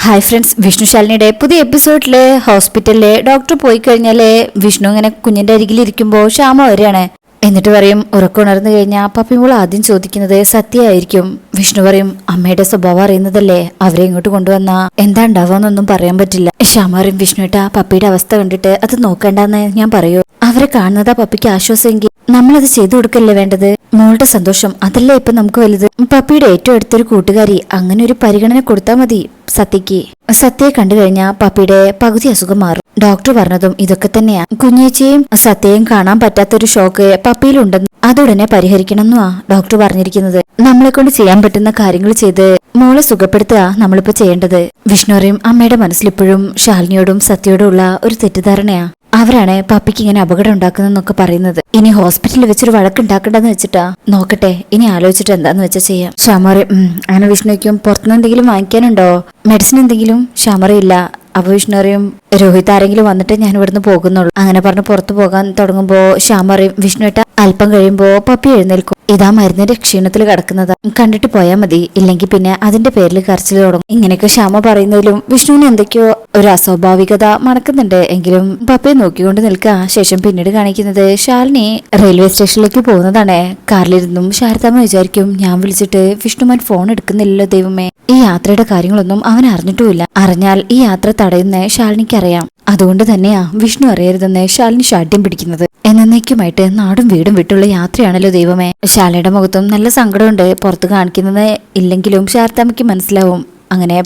Hi friends, Vishnu ശാലിനിയുടെ പുതിയ എപ്പിസോഡില് ഹോസ്പിറ്റലിലെ doctor പോയി കഴിഞ്ഞാല് വിഷ്ണു ഇങ്ങനെ കുഞ്ഞിന്റെ അരികിലിരിക്കുമ്പോൾ ശ്യാമ വരികയാണ്. എന്നിട്ട് പറയും, ഉറക്കമുണർന്നു കഴിഞ്ഞാൽ പപ്പിമോൾ ആദ്യം ചോദിക്കുന്നത് സത്യമായിരിക്കും. വിഷ്ണു പറയും, അമ്മയുടെ സ്വഭാവം അറിയുന്നതല്ലേ, അവരെ ഇങ്ങോട്ട് കൊണ്ടുവന്നാ എന്താ ഉണ്ടാവാന്നൊന്നും പറയാൻ പറ്റില്ല. ശ്യാമ പറയും, വിഷ്ണുട്ടാ പപ്പിയുടെ അവസ്ഥ കണ്ടിട്ട് അത് നോക്കണ്ടെന്ന് ഞാൻ പറയൂ. അവരെ കാണുന്നതാ പപ്പിക്ക് ആശ്വാസമെങ്കിൽ നമ്മളത് ചെയ്തു കൊടുക്കല്ലേ വേണ്ടത്. മോളുടെ സന്തോഷം അതല്ലേ ഇപ്പൊ നമുക്ക് വലുത്. പപ്പിയുടെ ഏറ്റവും അടുത്തൊരു കൂട്ടുകാരി, അങ്ങനെ ഒരു പരിഗണന കൊടുത്താൽ മതി സത്യക്ക്. സത്യയെ കണ്ടു കഴിഞ്ഞാൽ പപ്പിയുടെ പകുതി അസുഖം മാറും. ഡോക്ടർ പറഞ്ഞതും ഇതൊക്കെ തന്നെയാ. കുഞ്ഞേച്ചിയും സത്യയും കാണാൻ പറ്റാത്തൊരു ഷോക്ക് പപ്പിയിലുണ്ടെന്ന് അതുടനെ പരിഹരിക്കണമെന്നാ ഡോക്ടർ പറഞ്ഞിരിക്കുന്നത്. നമ്മളെ കൊണ്ട് ചെയ്യാൻ പറ്റുന്ന കാര്യങ്ങൾ ചെയ്ത് മോളെ സുഖപ്പെടുത്തുക നമ്മളിപ്പോ ചെയ്യേണ്ടത്. വിഷ്ണുറിയും അമ്മയുടെ മനസ്സിലിപ്പോഴും ശാലിനിയോടും സത്യയോടും ഉള്ള ഒരു തെറ്റിദ്ധാരണയാ. അവരാണ് പപ്പിക്ക് ഇങ്ങനെ അപകടം ഉണ്ടാക്കുന്നൊക്കെ പറയുന്നത്. ഇനി ഹോസ്പിറ്റലിൽ വെച്ചൊരു വഴക്കുണ്ടാക്കണ്ടെന്ന് വെച്ചിട്ടാ. നോക്കട്ടെ, ഇനി ആലോചിച്ചിട്ട് എന്താന്ന് വെച്ചാ ചെയ്യാം. ശ്യാമറി അങ്ങനെ വിഷ്ണുക്കും പുറത്തുനിന്ന് എന്തെങ്കിലും വാങ്ങിക്കാനുണ്ടോ, മെഡിസിൻ എന്തെങ്കിലും? ശ്യാമറി ഇല്ല. അപ്പൊ വിഷ്ണുറിയും രോഹിത് ആരെങ്കിലും വന്നിട്ട് ഞാൻ ഇവിടുന്ന് പോകുന്നുള്ളൂ. അങ്ങനെ പറഞ്ഞ് പുറത്തു പോകാൻ തുടങ്ങുമ്പോ ശ്യാമറിയും വിഷ്ണുട്ട അല്പം കഴിയുമ്പോ പപ്പി എഴുന്നേൽക്കും. ഇതാ മരുന്നിന്റെ ക്ഷീണത്തിൽ കിടക്കുന്നതാ, കണ്ടിട്ട് പോയാൽ മതി, ഇല്ലെങ്കിൽ പിന്നെ അതിന്റെ പേരിൽ കരച്ചിൽ തുടങ്ങും. ഇങ്ങനെയൊക്കെ ശ്യാമ പറയുന്നതിലും വിഷ്ണുവിന് എന്തൊക്കെയോ ഒരു അസ്വാഭാവികത മണക്കുന്നുണ്ട്. എങ്കിലും പപ്പയെ നോക്കിക്കൊണ്ട് നിൽക്കുക. ശേഷം പിന്നീട് കാണിക്കുന്നത് ശാലിനി റെയിൽവേ സ്റ്റേഷനിലേക്ക് പോകുന്നതാണ്. കാറിലിരുന്നും ശാരദാമ്മ വിചാരിക്കും, ഞാൻ വിളിച്ചിട്ട് വിഷ്ണുമാൻ ഫോൺ എടുക്കുന്നില്ലല്ലോ ദൈവമേ, ഈ യാത്രയുടെ കാര്യങ്ങളൊന്നും അവൻ അറിഞ്ഞിട്ടുമില്ല. അറിഞ്ഞാൽ ഈ യാത്ര തടയുന്ന ശാലിനിക്ക് അറിയാം. അതുകൊണ്ട് തന്നെയാ വിഷ്ണു അറിയരുതെന്ന് ശാലിനി ശാഠ്യം പിടിക്കുന്നത്. എന്നേക്കുമായിട്ട് നാടും വീടും വിട്ടുള്ള യാത്രയാണല്ലോ ദൈവമേ. ശാലിനിയുടെ മുഖത്തും നല്ല സങ്കടമുണ്ട്. പുറത്ത് കാണിക്കുന്നത് ഇല്ലെങ്കിലും ശാരദാമ്മയ്ക്ക് മനസ്സിലാവും. അങ്ങനെ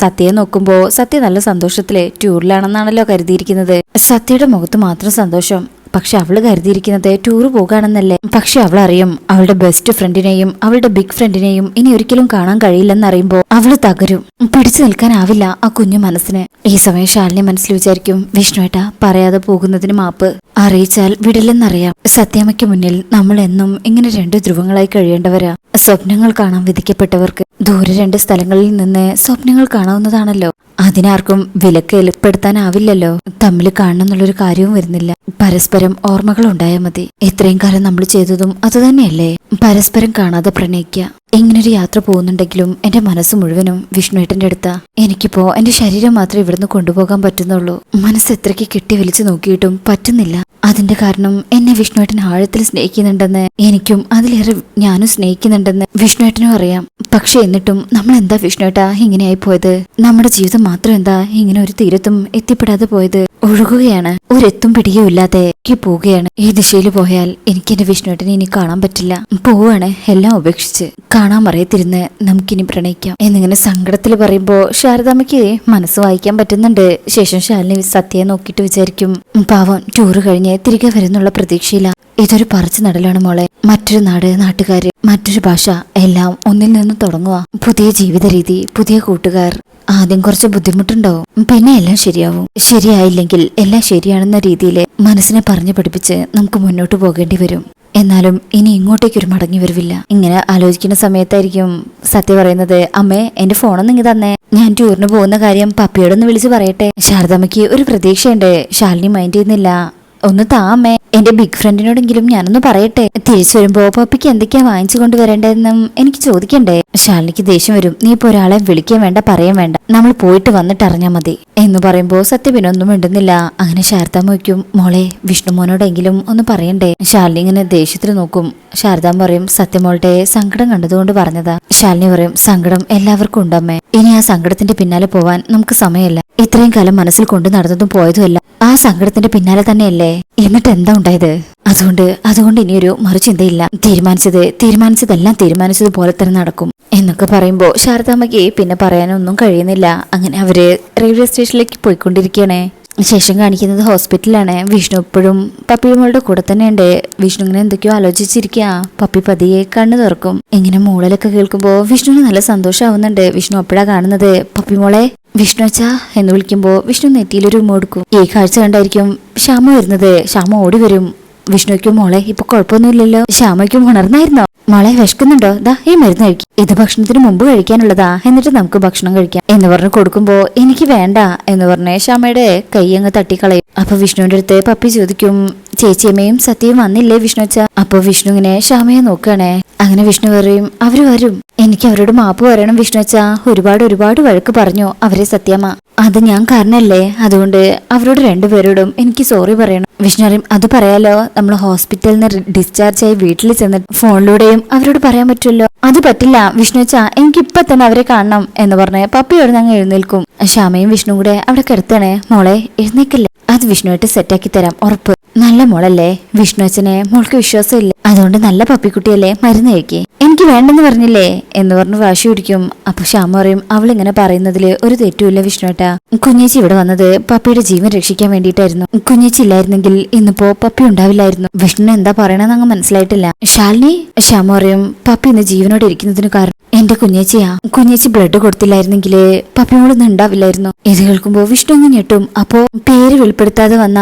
സത്യയെ നോക്കുമ്പോ സത്യ നല്ല സന്തോഷത്തില് ടൂറിലാണെന്നാണല്ലോ കരുതിയിരിക്കുന്നത്. സത്യയുടെ മുഖത്ത് മാത്രം സന്തോഷം, പക്ഷെ അവള് കരുതിയിരിക്കുന്നത് ടൂറ് പോകാണെന്നല്ലേ. പക്ഷെ അവളറിയും അവളുടെ ബെസ്റ്റ് ഫ്രണ്ടിനെയും അവളുടെ ബിഗ് ഫ്രണ്ടിനെയും ഇനി ഒരിക്കലും കാണാൻ കഴിയില്ലെന്നറിയുമ്പോ അവള് തകരും. പിടിച്ചു നിൽക്കാനാവില്ല ആ കുഞ്ഞു മനസ്സിന്. ഈ സമയം ശാലിനി മനസ്സിൽ വിചാരിക്കും, വിഷ്ണുവേട്ടാ പറയാതെ പോകുന്നതിന് മാപ്പ്, അറിയിച്ചാൽ വിടില്ലെന്നറിയാം. സത്യാമ്മയ്ക്ക് മുന്നിൽ നമ്മൾ എന്നും ഇങ്ങനെ രണ്ട് ധ്രുവങ്ങളായി കഴിയേണ്ടവരാ. സ്വപ്നങ്ങൾ കാണാൻ വിധിക്കപ്പെട്ടവർക്ക് ദൂരെ രണ്ട് സ്ഥലങ്ങളിൽ നിന്ന് സ്വപ്നങ്ങൾ കാണാവുന്നതാണല്ലോ. അതിനാർക്കും വിലക്ക് ഏർപ്പെടുത്താനാവില്ലല്ലോ. തമ്മിൽ കാണണമെന്നുള്ളൊരു കാര്യവും വരുന്നില്ല. പരസ്പരം ഓർമ്മകൾ ഉണ്ടായാൽ മതി. ഇത്രയും കാലം നമ്മൾ ചെയ്തതും അതുതന്നെയല്ലേ, പരസ്പരം കാണാതെ പ്രണയിക്കുക. ഇങ്ങനൊരു യാത്ര പോകുന്നുണ്ടെങ്കിലും എന്റെ മനസ്സ് മുഴുവനും വിഷ്ണുവേട്ടന്റെ അടുത്താ. എനിക്കിപ്പോ എന്റെ ശരീരം മാത്രമേ ഇവിടുന്ന് കൊണ്ടുപോകാൻ പറ്റുന്നുള്ളൂ. മനസ്സ് എത്രയ്ക്ക് കെട്ടി വലിച്ചു നോക്കിയിട്ടും പറ്റുന്നില്ല. അതിന്റെ കാരണം എന്നെ വിഷ്ണുവേട്ടൻ ആഴത്തിൽ സ്നേഹിക്കുന്നുണ്ടെന്ന്, എനിക്കും അതിലേറെ ഞാനും സ്നേഹിക്കുന്നുണ്ടെന്ന് വിഷ്ണുവേട്ടനും അറിയാം. പക്ഷെ എന്നിട്ടും നമ്മൾ എന്താ വിഷ്ണുവേട്ടാ ഇങ്ങനെയായി പോയത്? നമ്മുടെ ജീവിതം മാത്രം എന്താ ഇങ്ങനെ ഒരു തീരത്തും എത്തിപ്പെടാതെ പോയത്? ഒഴുകുകയാണ്, ഒരെത്തും പിടിയും ഇല്ലാതെ പോവുകയാണ്. ഈ ദിശയിൽ പോയാൽ എനിക്ക് എന്റെ വിഷ്ണുവേട്ടനെ ഇനി കാണാൻ പറ്റില്ല. പോവാണ് എല്ലാം ഉപേക്ഷിച്ച്. കാണാൻ മറയത്തിരുന്ന് നമുക്കിനി പ്രണയിക്കാം എന്നിങ്ങനെ സങ്കടത്തിൽ പറയുമ്പോ ശാരദാമ്മയ്ക്ക് മനസ്സ് വായിക്കാൻ പറ്റുന്നുണ്ട്. ശേഷം ശാലിനി സത്യയെ നോക്കിയിട്ട് വിചാരിക്കും, പാവം ടൂറ് കഴിഞ്ഞ് തിരികെ വരുന്നുള്ള പ്രതീക്ഷയില്ല. ഇതൊരു പറിച്ചു നടലാണ് മോളെ. മറ്റൊരു നാട്, നാട്ടുകാര്, മറ്റൊരു ഭാഷ, എല്ലാം ഒന്നിൽ നിന്ന് തുടങ്ങുക. പുതിയ ജീവിത രീതി, പുതിയ കൂട്ടുകാർ. ആദ്യം കുറച്ച് ബുദ്ധിമുട്ടുണ്ടാവും, പിന്നെ എല്ലാം ശരിയാവും. ശരിയായില്ലെങ്കിൽ എല്ലാം ശരിയാണെന്ന രീതിയിൽ മനസ്സിനെ പറഞ്ഞു പഠിപ്പിച്ച് നമുക്ക് മുന്നോട്ട് പോകേണ്ടി വരും. എന്നാലും ഇനി ഇങ്ങോട്ടേക്കൊരു മടങ്ങി വരവില്ല. ഇങ്ങനെ ആലോചിക്കുന്ന സമയത്തായിരിക്കും സത്യ പറയുന്നത്, അമ്മേ എന്റെ ഫോണൊന്നും ഇങ്ങ് തന്നേ, ഞാൻ ടൂറിന് പോകുന്ന കാര്യം പപ്പിയോടൊന്ന് വിളിച്ച് പറയട്ടെ. ശാരദാമ്മയ്ക്ക് ഒരു പ്രതീക്ഷയുണ്ട്. ശാലിനി മൈൻഡ് ചെയ്യുന്നില്ല. ഒന്ന് താ അമ്മേ, എന്റെ ബിഗ് ഫ്രണ്ടിനോടെങ്കിലും ഞാനൊന്ന് പറയട്ടെ. തിരിച്ചു വരുമ്പോ പപ്പിക്ക് എന്തൊക്കെയാ വാങ്ങിച്ചു കൊണ്ടുവരേണ്ടതെന്നും എനിക്ക് ചോദിക്കണ്ടേ. ശാലിനിക്ക് ദേഷ്യം വരും. നീ ഇപ്പൊ ഒരാളെ വിളിക്കാൻ വേണ്ട, പറയാൻ വേണ്ട, നമ്മൾ പോയിട്ട് വന്നിട്ട് അറിഞ്ഞാൽ മതി എന്ന് പറയുമ്പോ സത്യ പിന്നെ ഒന്നും മിണ്ടുന്നില്ല. അങ്ങനെ ശാരദാമ്മ വയ്ക്കും, മോളെ വിഷ്ണുമോനോടെങ്കിലും ഒന്ന് പറയണ്ടേ. ശാലിനി ഇങ്ങനെ ദേഷ്യത്തിൽ നോക്കും. ശാരദാമ്മ പറയും, സത്യമോളുടെ സങ്കടം കണ്ടതുകൊണ്ട് പറഞ്ഞതാ. ശാലിനി പറയും, സങ്കടം എല്ലാവർക്കും ഉണ്ടമ്മേ, ഇനി ആ സങ്കടത്തിന്റെ പിന്നാലെ പോവാൻ നമുക്ക് സമയമല്ല. ഇത്രയും കാലം മനസ്സിൽ കൊണ്ടു നടന്നതും പോയതുമല്ല ആ സങ്കടത്തിന്റെ പിന്നാലെ തന്നെയല്ലേ. എന്നിട്ട് എന്താ ഉണ്ടായത്? അതുകൊണ്ട് ഇനിയൊരു മറുചിന്തയില്ല. തീരുമാനിച്ചതെല്ലാം തീരുമാനിച്ചതുപോലെ തന്നെ നടക്കും എന്നൊക്കെ പറയുമ്പോ ശാരദാമ്മയ്ക്ക് പിന്നെ പറയാനൊന്നും കഴിയുന്നില്ല. അങ്ങനെ അവര് റെയിൽവേ സ്റ്റേഷനിലേക്ക് പോയിക്കൊണ്ടിരിക്കുകയാണേ. ശേഷം കാണിക്കുന്നത് ഹോസ്പിറ്റലാണ്. വിഷ്ണു എപ്പോഴും പപ്പിമോളുടെ കൂടെ തന്നെയുണ്ട്. വിഷ്ണു ഇങ്ങനെ എന്തൊക്കെയോ ആലോചിച്ചിരിക്കുക. പപ്പി പതിയെ കണ്ണു തുറക്കും. ഇങ്ങനെ മൂളലൊക്കെ കേൾക്കുമ്പോ വിഷ്ണുവിന് നല്ല സന്തോഷമാവുന്നുണ്ട്. വിഷ്ണു അപ്പോഴാ കാണുന്നത് പപ്പിമോളെ വിഷ്ണു അച്ഛാ എന്ന് വിളിക്കുമ്പോ വിഷ്ണു നെറ്റിയിലൊരു ഉമ്മ കൊടുക്കും. ഈ കാഴ്ച കണ്ടായിരിക്കും ശ്യാമ വരുന്നത്. ശ്യാമ ഓടി വരും. വിഷ്ണുയ്ക്കും മോളെ ഇപ്പൊ കുഴപ്പമൊന്നുമില്ലല്ലോ, ശ്യാമയ്ക്കും ഉണർന്നായിരുന്നോ? മോളെ വിശക്കുന്നുണ്ടോ? ദാ ഈ മരുന്ന് കഴിക്കും, ഇത് ഭക്ഷണത്തിന് മുമ്പ് കഴിക്കാനുള്ളതാ, എന്നിട്ട് നമുക്ക് ഭക്ഷണം കഴിക്കാം എന്ന് പറഞ്ഞ് കൊടുക്കുമ്പോ എനിക്ക് വേണ്ട എന്ന് പറഞ്ഞ് ശ്യാമയുടെ കൈ അങ്ങ് തട്ടിക്കളയും. അപ്പൊ വിഷ്ണുവിന്റെ അടുത്ത് പപ്പി ചോദിക്കും, ചേച്ചിയമ്മയും സത്യയും വന്നില്ലേ വിഷ്ണു അച്ഛ? അപ്പൊ വിഷ്ണു ഇങ്ങനെ ശ്യാമയെ നോക്കുകയാണേ. അങ്ങനെ വിഷ്ണു പറയും, അവര് വരും, എനിക്ക് അവരോട് മാപ്പ് പറയണം വിഷ്ണു അച്ഛ, ഒരുപാട് വഴക്ക് പറഞ്ഞു അവരെ സത്യമ്മ, അത് ഞാൻ കാരണല്ലേ, അതുകൊണ്ട് അവരോട് രണ്ടുപേരോടും എനിക്ക് സോറി പറയണം. വിഷ്ണു പറയും, അത് പറയാലോ, നമ്മൾ ഹോസ്പിറ്റലിൽ നിന്ന് ഡിസ്ചാർജ് ആയി വീട്ടിൽ ചെന്നിട്ട് ഫോണിലൂടെയും അവരോട് പറയാൻ പറ്റുമല്ലോ. അത് പറ്റില്ല വിഷ്ണു അച്ഛ, എനിക്കിപ്പൊ തന്നെ അവരെ കാണണം എന്ന് പറഞ്ഞ് പപ്പിയോട് ഞങ്ങൾ എഴുന്നേൽക്കും. ശ്യാമയും വിഷ്ണു കൂടെ അവിടെ കിടത്തണേ. മോളെ എഴുന്നേക്കല്ലേ, അത് വിഷ്ണുവായിട്ട് സെറ്റാക്കി തരാം, ഉറപ്പ്. നല്ല മോളല്ലേ, വിഷ്ണു അച്ഛനെ മോൾക്ക് വിശ്വാസമില്ല, അതുകൊണ്ട് നല്ല പപ്പിക്കുട്ടിയല്ലേ, മരുന്ന് കഴിക്കേ. എനിക്ക് വേണ്ടെന്ന് പറഞ്ഞില്ലേ എന്ന് പറഞ്ഞ് വാശി പിടിക്കും. അപ്പൊ ശ്യാമ പറയും, അവളിങ്ങനെ പറയുന്നതില് ഒരു തെറ്റുമില്ല വിഷ്ണുവേട്ടാ, കുഞ്ഞേച്ചി ഇവിടെ വന്നത് പപ്പിയുടെ ജീവൻ രക്ഷിക്കാൻ വേണ്ടിയിട്ടായിരുന്നു. കുഞ്ഞേച്ചി ഇല്ലായിരുന്നെങ്കിൽ ഇന്നിപ്പോ പപ്പി ഉണ്ടാവില്ലായിരുന്നു. വിഷ്ണു എന്താ പറയണെന്ന് അങ്ങ് മനസ്സിലായിട്ടില്ല. ശാലിനി, ശ്യാമ പറയും, പപ്പി ഇന്ന് ജീവനോടെ ഇരിക്കുന്നതിന് കാരണം എന്റെ കുഞ്ഞേച്ചിയാ. കുഞ്ഞേച്ചി ബ്ലഡ് കൊടുത്തില്ലായിരുന്നെങ്കിൽ പപ്പിയോടൊന്നും ഉണ്ടാവില്ലായിരുന്നു. ഇത് കേൾക്കുമ്പോ വിഷ്ണു അങ്ങ് ഞെട്ടും. അപ്പോ പേര് വെളിപ്പെടുത്താതെ വന്ന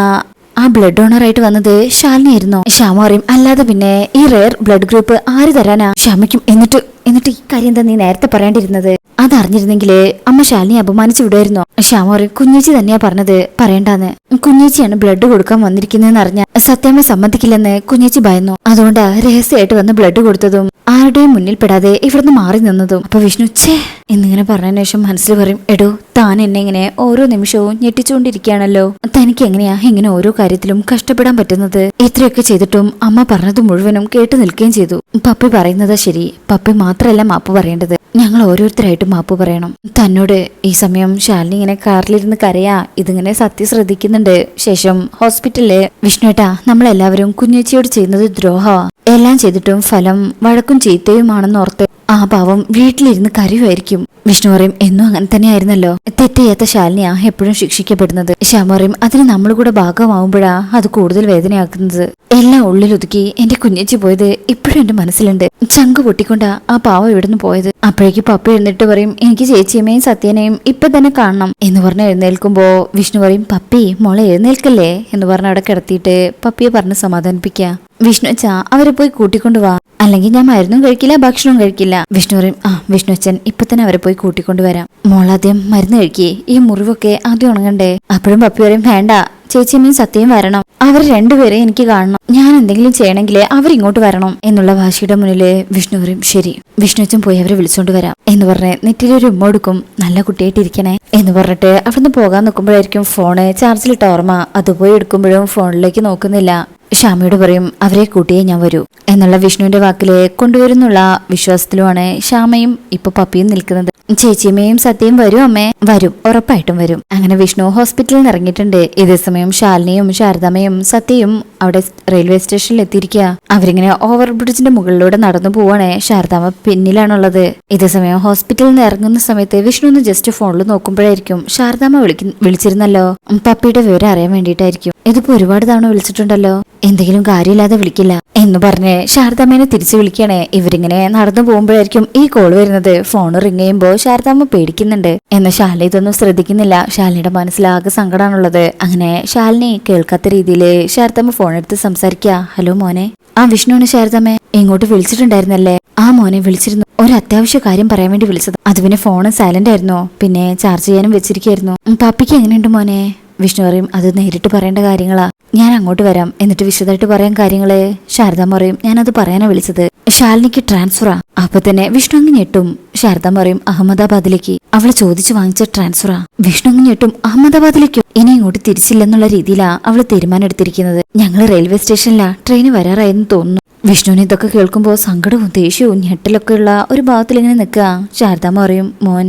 ആ ബ്ലഡ് ഡോണർ ആയിട്ട് വന്നത് ശാലിനി ആയിരുന്നോ? ശ്യാമ പറയും, അല്ലാതെ പിന്നെ ഈ റെയർ ബ്ലഡ് ഗ്രൂപ്പ് ആര് തരാനാ? ശ്യാമയ്ക്കും എന്നിട്ട് ഈ കാര്യം എന്താ നീ നേരത്തെ പറയേണ്ടിരുന്നത്? അതറിഞ്ഞിരുന്നെങ്കില് അമ്മ ശാലിനി അപമാനിച്ചു വിടുമായിരുന്നോ? ശ്യാമ പറയും, കുഞ്ഞേച്ചി തന്നെയാ പറഞ്ഞത് പറയണ്ടാന്ന്. കുഞ്ഞേച്ചിയാണ് ബ്ലഡ് കൊടുക്കാൻ വന്നിരിക്കുന്നതെന്ന് അറിഞ്ഞ സത്യമ്മ സമ്മതിക്കില്ലെന്ന് കുഞ്ഞേച്ചി ഭയന്നു, അതുകൊണ്ടാ രഹസ്യമായിട്ട് വന്ന് ബ്ലഡ് കൊടുത്തതും ആരുടെയും മുന്നിൽ പെടാതെ ഇവിടുന്ന് മാറി നിന്നതും. അപ്പൊ വിഷ്ണു ഛേ എന്നിങ്ങനെ പറഞ്ഞതിന് ശേഷം മനസ്സിൽ പറയും, എടോ താൻ എന്നെ ഇങ്ങനെ ഓരോ നിമിഷവും ഞെട്ടിച്ചുകൊണ്ടിരിക്കുകയാണല്ലോ, തനിക്ക് എങ്ങനെയാ ഇങ്ങനെ ഓരോ കാര്യത്തിലും കഷ്ടപ്പെടാൻ പറ്റുന്നത്? ഇത്രയൊക്കെ ചെയ്തിട്ടും അമ്മ പറഞ്ഞത് മുഴുവനും കേട്ടു നിൽക്കുകയും ചെയ്തു. പപ്പി പറയുന്നതാ ശരി, പപ്പി മാത്രമല്ല മാപ്പ് പറയേണ്ടത്, ഞങ്ങൾ ഓരോരുത്തരായിട്ടും മാപ്പ് പറയണം. തന്നോട് ഈ സമയം ശാലിനി ഇങ്ങനെ കാറിലിരുന്ന് കരയാ, ഇതിങ്ങനെ സത്യം ശ്രദ്ധിക്കുന്നുണ്ട്. ശേഷം ഹോസ്പിറ്റലില്, വിഷ്ണുവേട്ടാ നമ്മളെല്ലാവരും കുഞ്ഞേച്ചിയോട് ചെയ്യുന്നത് ദ്രോഹമാ, എല്ലാം ചെയ്തിട്ടും ഫലം വഴക്കും ചീത്തയുമാണെന്നോർത്ത് ആ പാവം വീട്ടിലിരുന്ന് കരയുമായിരിക്കും. വിഷ്ണു പറയും, എന്നും അങ്ങനെ തന്നെയായിരുന്നല്ലോ, തെറ്റെയ്യാത്ത ശാലിനിയാ എപ്പോഴും ശിക്ഷിക്കപ്പെടുന്നത്. ശ്യാമ പറയും, അതിന് നമ്മൾ കൂടെ ഭാഗമാവുമ്പോഴാ അത് കൂടുതൽ വേദനയാക്കുന്നത്. എല്ലാം ഉള്ളിലൊതുക്കി എന്റെ കുഞ്ഞേച്ചി പോയത് ഇപ്പോഴും എന്റെ മനസ്സിലുണ്ട്. ചങ്ക് പൊട്ടിക്കൊണ്ടാ ആ പാവം ഇവിടുന്ന് പോയത്. അപ്പോഴേക്ക് പപ്പി എഴുന്നിട്ട് പറയും, എനിക്ക് ചേച്ചിയമ്മയും സത്യനെയും ഇപ്പൊ തന്നെ കാണണം എന്ന് പറഞ്ഞ് എഴുന്നേൽക്കുമ്പോ വിഷ്ണു പറയും, പപ്പി മോളെ എഴുന്നേൽക്കല്ലേ എന്ന് പറഞ്ഞ് അവിടെ കിടത്തിയിട്ട് പപ്പിയെ പറഞ്ഞ് സമാധാനിപ്പിക്കുക. വിഷ്ണു അച്ഛാ അവരെ പോയി കൂട്ടിക്കൊണ്ടു വാ, അല്ലെങ്കിൽ ഞാൻ മരുന്നും കഴിക്കില്ല ഭക്ഷണവും കഴിക്കില്ല. വിഷ്ണു പറയും, വിഷ്ണു അച്ഛൻ ഇപ്പൊ തന്നെ അവരെ പോയി കൂട്ടിക്കൊണ്ടുവരാം. മോളാദ്യം മരുന്ന് കഴിക്കേ, ഈ മുറിവൊക്കെ ആദ്യം ഉണങ്ങണ്ടേ. അപ്പോഴും പപ്പി പറയും, വേണ്ട ചേച്ചിയമ്മയും സത്യയും വരണം, അവർ രണ്ടുപേരെ എനിക്ക് കാണണം, ഞാൻ എന്തെങ്കിലും ചെയ്യണമെങ്കിൽ അവരിങ്ങോട്ട് വരണം എന്നുള്ള വാശിയുടെ മുന്നില് വിഷ്ണു പറയും, ശരി വിഷ്ണു അച്ഛൻ പോയി അവരെ വിളിച്ചോണ്ട് വരാം എന്ന് പറഞ്ഞ് നെറ്റിലൊരു ഉമ്മ കൊടുക്കും. നല്ല കുട്ടിയായിട്ടിരിക്കണേ എന്ന് പറഞ്ഞിട്ട് അവിടുന്ന് പോകാൻ നോക്കുമ്പോഴായിരിക്കും ഫോണ് ചാർജിലിട്ട ഓർമ്മ. അത് പോയി എടുക്കുമ്പോഴും ഫോണിലേക്ക് നോക്കുന്നില്ല. ശ്യാമയോട് പറയും, അവരെ കൂട്ടിയേ ഞാൻ വരൂ എന്നുള്ള വിഷ്ണുവിന്റെ വാക്കില് കൊണ്ടുവരുന്നുള്ള വിശ്വാസത്തിലുമാണ് ശ്യാമയും ഇപ്പൊ പപ്പിയും നിൽക്കുന്നത്. ചേച്ചിയമ്മയും സത്യയും വരും അമ്മേ, വരും ഉറപ്പായിട്ടും വരും. അങ്ങനെ വിഷ്ണു ഹോസ്പിറ്റലിൽ നിന്ന് ഇറങ്ങിയിട്ടുണ്ട്. ഇതേ സമയം ശാലിനിയും ശാരദാമ്മയും സത്യയും അവിടെ റെയിൽവേ സ്റ്റേഷനിൽ എത്തിയിരിക്കുക. അവരിങ്ങനെ ഓവർ ബ്രിഡ്ജിന്റെ മുകളിലൂടെ നടന്നു പോവാണ്. ശാരദാമ്മ പിന്നിലാണുള്ളത്. ഇതേ സമയം ഹോസ്പിറ്റലിൽ നിന്ന് ഇറങ്ങുന്ന സമയത്ത് വിഷ്ണു ഒന്ന് ജസ്റ്റ് ഫോണിൽ നോക്കുമ്പോഴായിരിക്കും ശാരദാമ്മ വിളിച്ചിരുന്നല്ലോ, പപ്പിയുടെ വിവരം അറിയാൻ വേണ്ടിയിട്ടായിരിക്കും. ഇതിപ്പോ ഒരുപാട് തവണ വിളിച്ചിട്ടുണ്ടല്ലോ, എന്തെങ്കിലും കാര്യമില്ലാതെ വിളിക്കില്ല എന്ന് പറഞ്ഞ് ശാരദാമ്മേനെ തിരിച്ചു വിളിക്കണേ. ഇവരിങ്ങനെ നടന്നു പോകുമ്പോഴായിരിക്കും ഈ കോൾ വരുന്നത്. ഫോൺ റിങ് ചെയ്യുമ്പോൾ ശാരദാമ്മ പേടിക്കുന്നുണ്ട്. എന്ന് ശാലിനി ഇതൊന്നും ശ്രദ്ധിക്കുന്നില്ല. ശാലിനിയുടെ മനസ്സിലാകെ സങ്കടമാണുള്ളത്. അങ്ങനെ ശാലിനി കേൾക്കാത്ത രീതിയിൽ ശാരദാമ്മ ഫോൺ എടുത്ത് സംസാരിക്കുക. ഹലോ മോനെ. വിഷ്ണുവിന് ശാരദാമ്മേ ഇങ്ങോട്ട് വിളിച്ചിട്ടുണ്ടായിരുന്നല്ലേ? മോനെ വിളിച്ചിരുന്നു, ഒരു അത്യാവശ്യ കാര്യം പറയാൻ വേണ്ടി വിളിച്ചത്. അത് പിന്നെ ഫോണ് സൈലന്റ് ആയിരുന്നു, പിന്നെ ചാർജ് ചെയ്യാനും വെച്ചിരിക്കായിരുന്നു. പപ്പിക്ക് എങ്ങനെയുണ്ട് മോനെ? വിഷ്ണു പറയും, അത് നേരിട്ട് പറയേണ്ട കാര്യങ്ങളാ, ഞാൻ അങ്ങോട്ട് വരാം എന്നിട്ട് വിശദമായിട്ട് പറയാൻ കാര്യങ്ങള്. ശാരദാമ്മ പറയും, ഞാനത് പറയാനാ വിളിച്ചത്, ശാലിനിക്ക് ട്രാൻസ്ഫറാ. അപ്പൊ തന്നെ വിഷ്ണു അങ്ങ് ഞെട്ടും. ശാരദാമ്മ പറയും, അഹമ്മദാബാദിലേക്ക് അവള് ചോദിച്ചു വാങ്ങിച്ച ട്രാൻസ്ഫറാ. വിഷ്ണു അങ്ങ് ഞെട്ടും, അഹമ്മദാബാദിലേക്കോ? ഇനി ഇങ്ങോട്ട് തിരിച്ചില്ലെന്നുള്ള രീതിയിലാ അവള് തീരുമാനം എടുത്തിരിക്കുന്നത്. ഞങ്ങള് റെയിൽവേ സ്റ്റേഷനിലാ, ട്രെയിന് വരാറായെന്ന് തോന്നുന്നു. വിഷ്ണുവിന് ഇതൊക്കെ കേൾക്കുമ്പോ സങ്കടവും ദേഷ്യവും ഞെട്ടലൊക്കെ ഉള്ള ഒരു ഭാഗത്തിൽ ഇങ്ങനെ നിൽക്കുക. ശാരദാമ്മ പറയും, മോൻ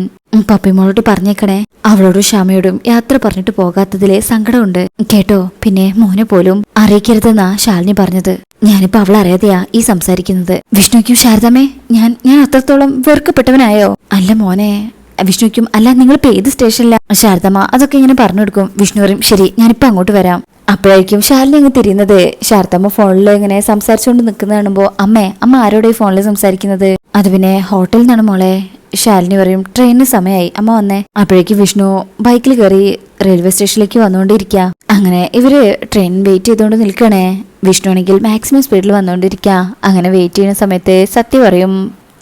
പപ്പിമോളോട് പറഞ്ഞേക്കണേ, അവളോടും ശ്യാമയോടും യാത്ര പറഞ്ഞിട്ട് പോകാത്തതിലെ സങ്കടമുണ്ട് കേട്ടോ. പിന്നെ മോനെ പോലും അറിയിക്കരുതെന്നാ ശാലിനി പറഞ്ഞത്. ഞാനിപ്പോ അവളറിയാതെയാ ഈ സംസാരിക്കുന്നത്. വിഷ്ണുക്കും ശാരദാമ്മേ ഞാൻ അത്രത്തോളം വെറുക്കപ്പെട്ടവനായോ? അല്ല മോനെ. വിഷ്ണുക്കും അല്ല, നിങ്ങളിപ്പോ ഏത് സ്റ്റേഷനിലാ? ശാരദാമ്മ അതൊക്കെ ഇങ്ങനെ പറഞ്ഞു കൊടുക്കും. വിഷ്ണു പറയും, ശരി ഞാനിപ്പോ അങ്ങോട്ട് വരാം. അപ്പോഴായിരിക്കും ശാലിനി അങ്ങ് തിരിയുന്നത്. ശാരദാമ്മ ഫോണിൽ ഇങ്ങനെ സംസാരിച്ചുകൊണ്ട് നിൽക്കുന്ന കാണുമ്പോ, അമ്മ ആരോടെ ഈ ഫോണിൽ സംസാരിക്കുന്നത്? അത് പിന്നെ ഹോട്ടലിൽ നിന്നാണ് മോളെ. ശാലിനി പറയും, ട്രെയിനിന് സമയമായി, അമ്മ വന്നേ. അപ്പോഴേക്ക് വിഷ്ണു ബൈക്കിൽ കയറി റെയിൽവേ സ്റ്റേഷനിലേക്ക് വന്നുകൊണ്ടിരിക്കുക. അങ്ങനെ ഇവര് ട്രെയിൻ വെയിറ്റ് ചെയ്തുകൊണ്ട് നിൽക്കണേ. വിഷ്ണു ആണെങ്കിൽ മാക്സിമം സ്പീഡിൽ വന്നുകൊണ്ടിരിക്കുക. അങ്ങനെ വെയിറ്റ് ചെയ്യുന്ന സമയത്ത് സത്യ പറയും,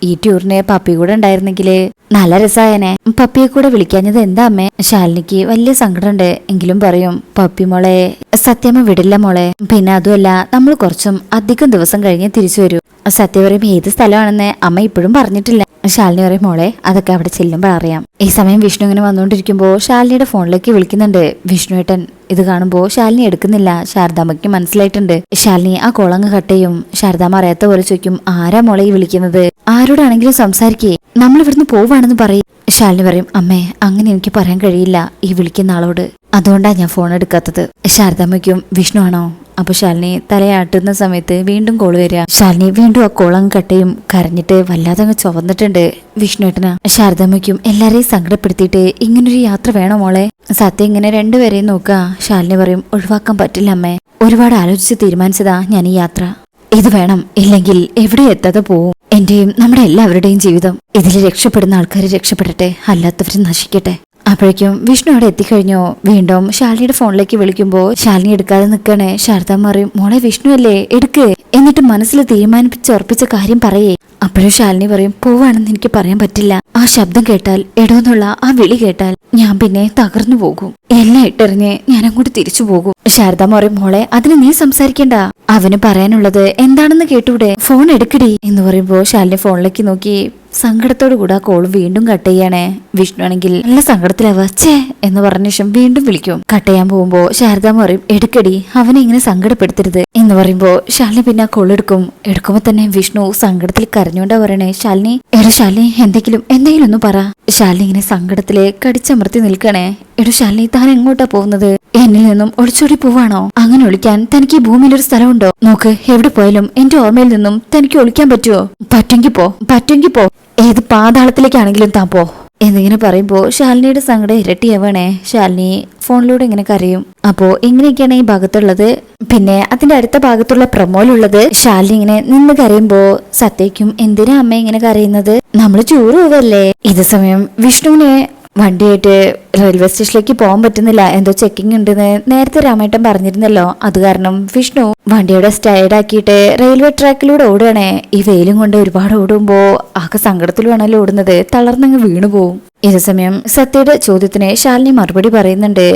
ഈ ടൂറിന് പപ്പി കൂടെ ഉണ്ടായിരുന്നെങ്കിൽ നല്ല രസായനെ. പപ്പിയെ കൂടെ വിളിക്കാഞ്ഞത് എന്താ അമ്മേ? ശാലിനിക്ക് വലിയ സങ്കടമുണ്ട്. എങ്കിലും പറയും, പപ്പി മോളെ സത്യമ്മ വിടില്ല മോളെ. പിന്നെ അതുമല്ല, നമ്മൾ കുറച്ചും അധികം ദിവസം കഴിഞ്ഞ് തിരിച്ചു വരൂ. സത്യ പറയും, ഏത് സ്ഥലമാണെന്ന് അമ്മ ഇപ്പോഴും പറഞ്ഞിട്ടില്ല. ശാലിനി പറയും, മോളെ അതൊക്കെ അവിടെ ചെല്ലുമ്പോൾ അറിയാം. ഈ സമയം വിഷ്ണു ഇങ്ങനെ വന്നുകൊണ്ടിരിക്കുമ്പോൾ ശാലിനിയുടെ ഫോണിലേക്ക് വിളിക്കുന്നുണ്ട് വിഷ്ണുവേട്ടൻ. ഇത് കാണുമ്പോൾ ശാലിനി എടുക്കുന്നില്ല. ശാരദാമ്മയ്ക്ക് മനസ്സിലായിട്ടുണ്ട്. ശാലിനി ആ കോളങ്ങ് കട്ട് ചെയ്യും. ശാരദാമ്മ അറിയാത്ത പോലെ ചോദിക്കും, ആരാ മോളെ ഈ വിളിക്കുന്നത്? ആരോടാണെങ്കിലും സംസാരിക്കേ, നമ്മൾ ഇവിടുന്ന് പോവാണെന്ന് പറയും. ശാലിനി പറയും, അമ്മേ അങ്ങനെ എനിക്ക് പറയാൻ കഴിയില്ല ഈ വിളിക്കുന്ന ആളോട്, അതുകൊണ്ടാ ഞാൻ ഫോൺ എടുക്കാത്തത്. ശാരദാമ്മയ്ക്കും, വിഷ്ണു ആണോ? അപ്പൊ ശാലിനി തലയാട്ടുന്ന സമയത്ത് വീണ്ടും കോള് വരിക. ശാലിനി വീണ്ടും ആ കോളങ്ങ് കട്ടയും. കരഞ്ഞിട്ട് വല്ലാതെ അങ്ങ് ചുവന്നിട്ടുണ്ട് വിഷ്ണുവേട്ടന്. ശാരദാമ്മയ്ക്കും എല്ലാരെയും സങ്കടപ്പെടുത്തിയിട്ട് ഇങ്ങനൊരു യാത്ര വേണോ മോളെ? സത്യം ഇങ്ങനെ രണ്ടുപേരെയും നോക്കുക. ശാലിനി പറയും, ഒഴിവാക്കാൻ പറ്റില്ല അമ്മേ, ഒരുപാട് ആലോചിച്ച് തീരുമാനിച്ചതാ ഞാൻ ഈ യാത്ര. ഇത് വേണം, ഇല്ലെങ്കിൽ എവിടെ എത്താതെ പോവും. എന്റെയും നമ്മുടെ എല്ലാവരുടെയും ജീവിതം. ഇതിൽ രക്ഷപ്പെടുന്ന ആൾക്കാർ രക്ഷപ്പെടട്ടെ, അല്ലാത്തവർ നശിക്കട്ടെ. അപ്പോഴേക്കും വിഷ്ണു അവിടെ എത്തിക്കഴിഞ്ഞോ. വീണ്ടും ശാലിനിയുടെ ഫോണിലേക്ക് വിളിക്കുമ്പോൾ ശാലിനി എടുക്കാതെ നിൽക്കണേ. ശാരദാമ്മ പറയും, മോളെ വിഷ്ണു അല്ലേ, എടുക്ക്, എന്നിട്ട് മനസ്സിൽ തീരുമാനിപ്പിച്ചുറപ്പിച്ച കാര്യം പറയേ. അപ്പോഴും ശാലിനി പറയും, പോവാണെന്ന് എനിക്ക് പറയാൻ പറ്റില്ല. ആ ശബ്ദം കേട്ടാൽ, എടോന്നുള്ള ആ വിളി കേട്ടാൽ ഞാൻ പിന്നെ തകർന്നു പോകും. എല്ലാം ഇട്ടെറിഞ്ഞ് ഞാൻ അങ്ങോട്ട് തിരിച്ചു പോകും. ശാരദാമ്മ പറയും, മോളെ അതിന് നീ സംസാരിക്കണ്ട, അവന് പറയാനുള്ളത് എന്താണെന്ന് കേട്ടൂടെ, ഫോൺ എടുക്കടി എന്ന് പറയുമ്പോ ശാലിനി ഫോണിലേക്ക് നോക്കി സങ്കടത്തോടു കൂടെ ആ കോള് വീണ്ടും കട്ട് ചെയ്യണേ. വിഷ്ണു ആണെങ്കിൽ നല്ല സങ്കടത്തിലാവുക. ഛേ എന്ന് പറഞ്ഞ ശേഷം വീണ്ടും വിളിക്കും. കട്ട് ചെയ്യാൻ പോകുമ്പോ ശാരദാമ്മ പറയും, എടുക്കടി, അവനെ ഇങ്ങനെ സങ്കടപ്പെടുത്തരുത് എന്ന് പറയുമ്പോ ശാലിനി പിന്നെ ആ കോൾ എടുക്കും. എടുക്കുമ്പോ തന്നെ വിഷ്ണു സങ്കടത്തിൽ കരഞ്ഞോണ്ടാ പറയണേ, ശാലിനി എടോ ശാലിനി എന്തെങ്കിലും ഒന്ന് പറ. ശാലിനി ഇങ്ങനെ സങ്കടത്തില് കടിച്ചമർത്തി നിൽക്കണേ. എടോ ശാലിനി താൻ എങ്ങോട്ടാ പോകുന്നത്? എന്നിൽ നിന്നും ഒളിച്ചോടി പോവാണോ? അങ്ങനെ ഒളിക്കാൻ തനിക്ക് ഈ ഭൂമിയിൽ ഒരു സ്ഥലമുണ്ടോ? നോക്ക്, എവിടെ പോയാലും എന്റെ ഓർമ്മയിൽ നിന്നും തനിക്ക് ഒളിക്കാൻ പറ്റുമോ? പറ്റുമെങ്കിൽ പോ, ഏത് പാതാളത്തിലേക്കാണെങ്കിലും താൻ പോ എന്നിങ്ങനെ പറയുമ്പോ ശാലിനിയുടെ സങ്കടം ഇരട്ടിയാവണേ. ശാലിനി ഫോണിലൂടെ ഇങ്ങനെ കരയും. അപ്പോ ഇങ്ങനെയൊക്കെയാണ് ഈ ഭാഗത്തുള്ളത്. പിന്നെ അതിന്റെ അടുത്ത ഭാഗത്തുള്ള പ്രൊമോയിലുള്ളത് ശാലിനി ഇങ്ങനെ നിന്ന് കരയുമ്പോ സത്യയ്ക്കും, എന്തിനാ അമ്മ ഇങ്ങനെ കരയുന്നത്, നമ്മള് ടൂർ പോവല്ലേ? ഇതേ സമയം വിഷ്ണുവിനെ വണ്ടിയായിട്ട് റെയിൽവേ സ്റ്റേഷനിലേക്ക് പോകാൻ പറ്റുന്നില്ല, എന്തോ ചെക്കിംഗ് ഉണ്ടെന്ന് നേരത്തെ രാമേട്ടൻ പറഞ്ഞിരുന്നല്ലോ. അത് കാരണം വിഷ്ണു വണ്ടിയുടെ സ്റ്റൈഡാക്കിയിട്ട് റെയിൽവേ ട്രാക്കിലൂടെ ഓടുകയാണേ. ഈ വെയിലും കൊണ്ട് ഒരുപാട് ഓടുമ്പോ ആകെ സങ്കടത്തിലുമാണല്ലോ ഓടുന്നത്, തളർന്നങ്ങ് വീണു പോവും. ഇതേ സമയം സത്യയുടെ ചോദ്യത്തിന് ശാലിനി മറുപടി പറയുന്നുണ്ട്.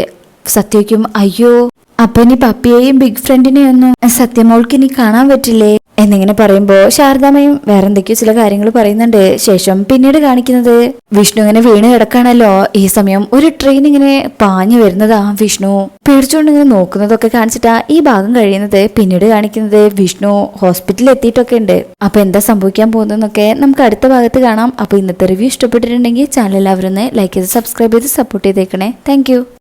സത്യയ്ക്കും, അയ്യോ അപ്പൊ ഇനി പപ്പിയെയും ബിഗ് ഫ്രണ്ടിനെയും ഒന്നും സത്യമോൾക്ക് ഇനി കാണാൻ പറ്റില്ലേ എന്നിങ്ങനെ പറയുമ്പോ ശാരദാമ്മയും വേറെ എന്തൊക്കെയോ ചില കാര്യങ്ങൾ പറയുന്നുണ്ട്. ശേഷം പിന്നീട് കാണിക്കുന്നത് വിഷ്ണു ഇങ്ങനെ വീണ് കിടക്കാണല്ലോ. ഈ സമയം ഒരു ട്രെയിൻ ഇങ്ങനെ പാഞ്ഞു വരുന്നതാ. വിഷ്ണു പേടിച്ചുകൊണ്ട് ഇങ്ങനെ നോക്കുന്നതൊക്കെ കാണിച്ചിട്ടാ ഈ ഭാഗം കഴിയുന്നത്. പിന്നീട് കാണിക്കുന്നത് വിഷ്ണു ഹോസ്പിറ്റലിൽ എത്തിയിട്ടൊക്കെ ഉണ്ട്. അപ്പൊ എന്താ സംഭവിക്കാൻ പോകുന്നതെന്നൊക്കെ നമുക്ക് അടുത്ത ഭാഗത്ത് കാണാം. അപ്പൊ ഇന്നത്തെ റിവ്യൂ ഇഷ്ടപ്പെട്ടിട്ടുണ്ടെങ്കിൽ ചാനൽ എല്ലാവരും ഒന്ന് ലൈക്ക് ചെയ്ത് സബ്സ്ക്രൈബ് ചെയ്ത് സപ്പോർട്ട് ചെയ്തേക്കണേ. താങ്ക്